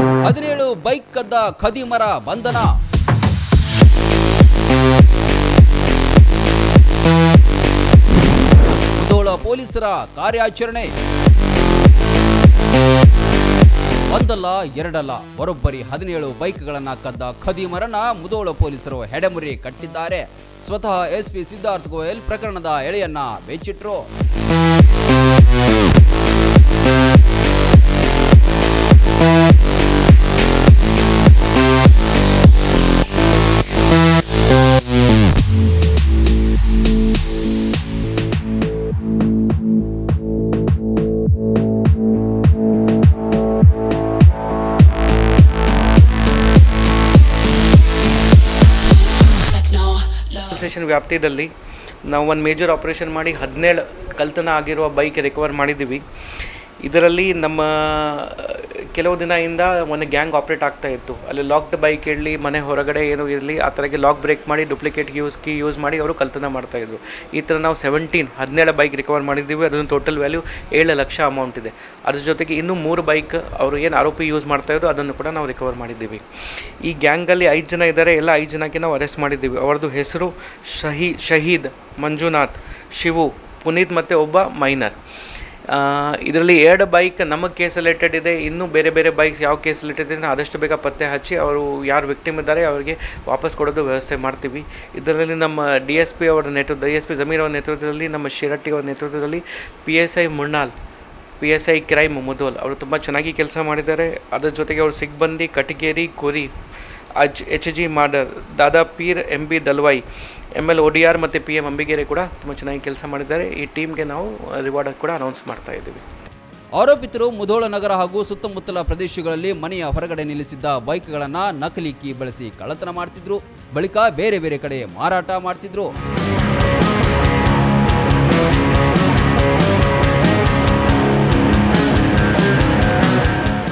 17 bike ಕದ್ದ ಖದೀಮರ ಬಂಧನ. ಮುಧೋಳ ಪೊಲೀಸರ ಕಾರ್ಯಾಚರಣೆ. ಒಂದಲ್ಲ ಎರಡಲ್ಲ, ಬರೋಬ್ಬರಿ 17 ಬೈಕ್ಗಳನ್ನ ಕದ್ದ ಖದೀಮರನ್ನ ಮುಧೋಳ ಪೊಲೀಸರು ಹೆಡೆಮುರಿ ಕಟ್ಟಿದ್ದಾರೆ. ಸ್ವತಃ ಎಸ್ಪಿ ಸಿದ್ಧಾರ್ಥ ಗೋಯಲ್ ಪ್ರಕರಣದ ಎಳೆಯನ್ನ ಬೆಚ್ಚಿಟ್ರು. ಸ್ಟೇಷನ್ ವ್ಯಾಪ್ತಿಯಲ್ಲಿ ನಾವು ಒಂದು ಮೇಜರ್ ಆಪರೇಷನ್ ಮಾಡಿ 17 ಕಳ್ತನ ಆಗಿರುವ ಬೈಕ್ ರಿಕವರ್ ಮಾಡಿದ್ದೀವಿ. ಇದರಲ್ಲಿ ನಮ್ಮ ಕೆಲವು ದಿನದಿಂದ ಒಂದು ಗ್ಯಾಂಗ್ ಆಪ್ರೇಟ್ ಆಗ್ತಾ ಇತ್ತು. ಅಲ್ಲಿ ಲಾಕ್ಡ್ ಬೈಕ್ ಇರಲಿ, ಮನೆ ಹೊರಗಡೆ ಏನೋ ಇರಲಿ, ಆ ಥರಕ್ಕೆ ಲಾಕ್ ಬ್ರೇಕ್ ಮಾಡಿ ಡುಪ್ಲಿಕೇಟ್ ಕೀ ಯೂಸ್ ಮಾಡಿ ಅವರು ಕಳ್ತನ ಮಾಡ್ತಾಯಿದ್ರು. ಈ ಥರ ನಾವು 17 ಬೈಕ್ ರಿಕವರ್ ಮಾಡಿದ್ದೀವಿ. ಅದನ್ನು ಟೋಟಲ್ ವ್ಯಾಲ್ಯೂ 7 ಲಕ್ಷ ಅಮೌಂಟ್ ಇದೆ. ಅದ್ರ ಜೊತೆಗೆ ಇನ್ನೂ 3 ಬೈಕ್ ಅವರು ಏನು ಆರೋಪಿ ಯೂಸ್ ಮಾಡ್ತಾಯಿದ್ರು ಅದನ್ನು ಕೂಡ ನಾವು ರಿಕವರ್ ಮಾಡಿದ್ದೀವಿ. ಈ ಗ್ಯಾಂಗಲ್ಲಿ 5 ಜನ ಇದ್ದಾರೆ. ಎಲ್ಲ 5 ಜನಕ್ಕೆ ನಾವು ಅರೆಸ್ಟ್ ಮಾಡಿದ್ದೀವಿ. ಅವರದ್ದು ಹೆಸರು ಶಹೀದ್, ಮಂಜುನಾಥ್, ಶಿವು, ಪುನೀತ್ ಮತ್ತು ಒಬ್ಬ ಮೈನರ್. ಇದರಲ್ಲಿ 2 ಬೈಕ್ ನಮ್ಮ ಕೇಸ್ ರಿಲೇಟೆಡ್ ಇದೆ. ಇನ್ನೂ ಬೇರೆ ಬೇರೆ ಬೈಕ್ಸ್ ಯಾವ ಕೇಸ್ ರಿಲೇಟೆಡ್ ಇದೆ ಆದಷ್ಟು ಬೇಗ ಪತ್ತೆ ಹಚ್ಚಿ ಅವರು ಯಾರು ವಿಕ್ಟಿಮ್ ಇದ್ದಾರೆ ಅವರಿಗೆ ವಾಪಸ್ ಕೊಡೋದು ವ್ಯವಸ್ಥೆ ಮಾಡ್ತೀವಿ. ಇದರಲ್ಲಿ ನಮ್ಮ DSP ಅವರ DSP ಜಮೀರ್ ಅವರ ನೇತೃತ್ವದಲ್ಲಿ, ನಮ್ಮ ಶಿರಟ್ಟಿ ಅವರ ನೇತೃತ್ವದಲ್ಲಿ PSI ಮುನ್ನಾಲ್, PSI ಕ್ರೈಮ್ ಮುಧೋಲ್ ಅವರು ತುಂಬ ಚೆನ್ನಾಗಿ ಕೆಲಸ ಮಾಡಿದ್ದಾರೆ. ಅದರ ಜೊತೆಗೆ ಅವರು ಸಿಗ್ಬಂದಿ, ಕಟಗೇರಿ, ಕೊರಿ, HG ಮಾಡರ್, ದಾದಾ peer, MB Dalwai, ML ODR ಮತ್ತು PM ಅಂಬಿಗೇರಿ ಕೂಡ ತುಂಬ ಚೆನ್ನಾಗಿ ಕೆಲಸ ಮಾಡಿದ್ದಾರೆ. ಈ ಟೀಮ್ಗೆ ನಾವು ರಿವಾರ್ಡ್ ಕೂಡ ಅನೌನ್ಸ್ ಮಾಡ್ತಾ ಇದ್ದೀವಿ. ಆರೋಪಿತರು ಮುಧೋಳ ನಗರ ಹಾಗೂ ಸುತ್ತಮುತ್ತಲ ಪ್ರದೇಶಗಳಲ್ಲಿ ಮನೆಯ ಹೊರಗಡೆ ನಿಲ್ಲಿಸಿದ್ದ ಬೈಕ್ಗಳನ್ನು ನಕಲಿ ಕೀ ಬಳಸಿ ಕಳ್ಳತನ ಮಾಡ್ತಿದ್ರು. ಬಳಿಕ ಬೇರೆ ಬೇರೆ ಕಡೆ ಮಾರಾಟ ಮಾಡ್ತಿದ್ರು.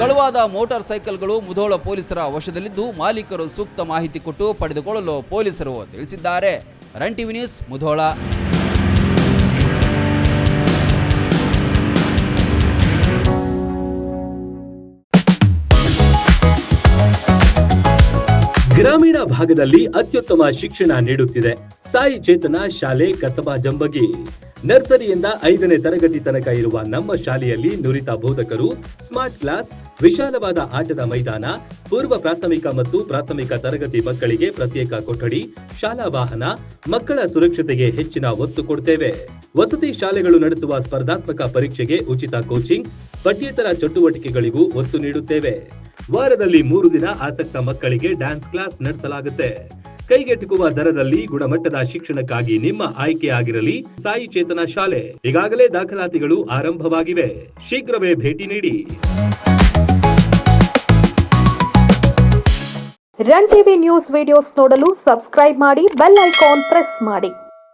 ಕಳುವಾದ ಮೋಟಾರ್ ಸೈಕಲ್ಗಳು ಮುಧೋಳ ಪೊಲೀಸರ ವಶದಲ್ಲಿದ್ದು ಮಾಲೀಕರು ಸೂಕ್ತ ಮಾಹಿತಿ ಕೊಟ್ಟು ಪಡೆದುಕೊಳ್ಳಲು ಪೊಲೀಸರು ತಿಳಿಸಿದ್ದಾರೆ. Run TV news, Mudhol. ಗ್ರಾಮೀಣ ಭಾಗದಲ್ಲಿ ಅತ್ಯುತ್ತಮ ಶಿಕ್ಷಣ ನೀಡುತ್ತಿದೆ ಸಾಯಿ ಚೇತನ ಶಾಲೆ ಕಸಬಾ ಜಂಬಗಿ. ನರ್ಸರಿಯಿಂದ 5ನೇ ತರಗತಿ ತನಕ ಇರುವ ನಮ್ಮ ಶಾಲೆಯಲ್ಲಿ ನುರಿತ ಬೋಧಕರು, ಸ್ಮಾರ್ಟ್ ಕ್ಲಾಸ್, ವಿಶಾಲವಾದ ಆಟದ ಮೈದಾನ, ಪೂರ್ವ ಪ್ರಾಥಮಿಕ ಮತ್ತು ಪ್ರಾಥಮಿಕ ತರಗತಿ ಮಕ್ಕಳಿಗೆ ಪ್ರತ್ಯೇಕ ಕೊಠಡಿ, ಶಾಲಾ ವಾಹನ, ಮಕ್ಕಳ ಸುರಕ್ಷತೆಗೆ ಹೆಚ್ಚಿನ ಒತ್ತು ಕೊಡ್ತೇವೆ. ವಸತಿ ಶಾಲೆಗಳು ನಡೆಸುವ ಸ್ಪರ್ಧಾತ್ಮಕ ಪರೀಕ್ಷೆಗೆ ಉಚಿತ ಕೋಚಿಂಗ್, ಪಠ್ಯೇತರ ಚಟುವಟಿಕೆಗಳಿಗೂ ಒತ್ತು ನೀಡುತ್ತೇವೆ. ವಾರದಲ್ಲಿ 3 ದಿನ ಆಸಕ್ತ ಮಕ್ಕಳಿಗೆ ಡ್ಯಾನ್ಸ್ ಕ್ಲಾಸ್ ನಡೆಸಲಾಗುತ್ತೆ. ಕೈಗೆಟುಕುವ ದರದಲ್ಲಿ ಗುಣಮಟ್ಟದ ಶಿಕ್ಷಣಕ್ಕಾಗಿ ನಿಮ್ಮ ಆಯ್ಕೆಯಾಗಿರಲಿ ಸಾಯಿ ಚೇತನ ಶಾಲೆ. ಈಗಾಗಲೇ ದಾಖಲಾತಿಗಳು ಆರಂಭವಾಗಿವೆ. ಶೀಘ್ರವೇ ಭೇಟಿ ನೀಡಿ. ರನ್ ಟಿವಿ ನ್ಯೂಸ್ ವಿಡಿಯೋಸ್ ನೋಡಲು ಸಬ್ಸ್ಕ್ರೈಬ್ ಮಾಡಿ, ಬೆಲ್ ಐಕಾನ್ ಪ್ರೆಸ್ ಮಾಡಿ.